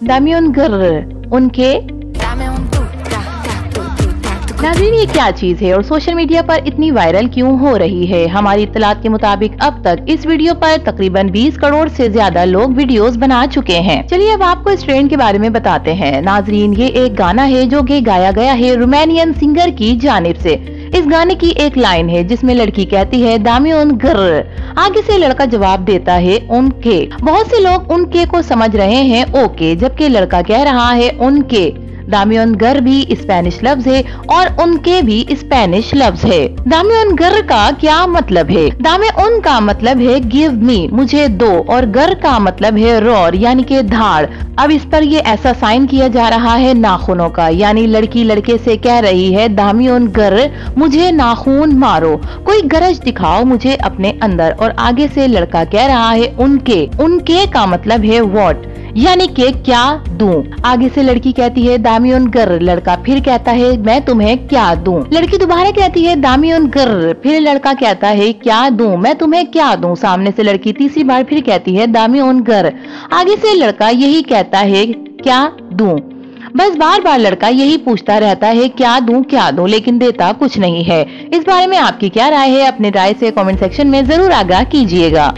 दामियोन गर उनके। नाज़रीन, ये क्या चीज है और सोशल मीडिया पर इतनी वायरल क्यों हो रही है? हमारी इत्तलात के मुताबिक अब तक इस वीडियो पर तकरीबन 20 करोड़ से ज्यादा लोग वीडियोस बना चुके हैं। चलिए अब आपको इस ट्रेंड के बारे में बताते हैं। नाज़रीन, ये एक गाना है जो कि गाया गया है रोमानियन सिंगर की जानिब से। इस गाने की एक लाइन है जिसमें लड़की कहती है दामियोन गर, आगे से लड़का जवाब देता है उनके। बहुत से लोग उनके को समझ रहे हैं ओके, जबकि लड़का कह रहा है उनके। दामियोन गर भी स्पेनिश लफ्ज है और उनके भी स्पेनिश लफ्ज है। दामियोन गर का क्या मतलब है? दामे उन का मतलब है गिव मी, मुझे दो, और गर का मतलब है रोर यानी के धाड़। अब इस पर ये ऐसा साइन किया जा रहा है नाखूनों का, यानी लड़की लड़के से कह रही है दामियोन गर, मुझे नाखून मारो, कोई गरज दिखाओ मुझे अपने अंदर। और आगे से लड़का कह रहा है उनके। उनके का मतलब है व्हाट, यानी कि क्या दूं। आगे से लड़की कहती है दामियोन गर, लड़का फिर कहता है मैं तुम्हें क्या दूं। लड़की दोबारा कहती है दामियोन गर, फिर लड़का कहता है क्या दूं, मैं तुम्हें क्या दूं। सामने से लड़की तीसरी बार फिर कहती है दामियोन गर, आगे से लड़का यही कहता है क्या दूं। बस बार बार लड़का यही पूछता रहता है क्या दूं, लेकिन देता कुछ नहीं है। इस बारे में आपकी क्या राय है? अपनी राय से कमेंट सेक्शन में जरूर आगाह कीजिएगा।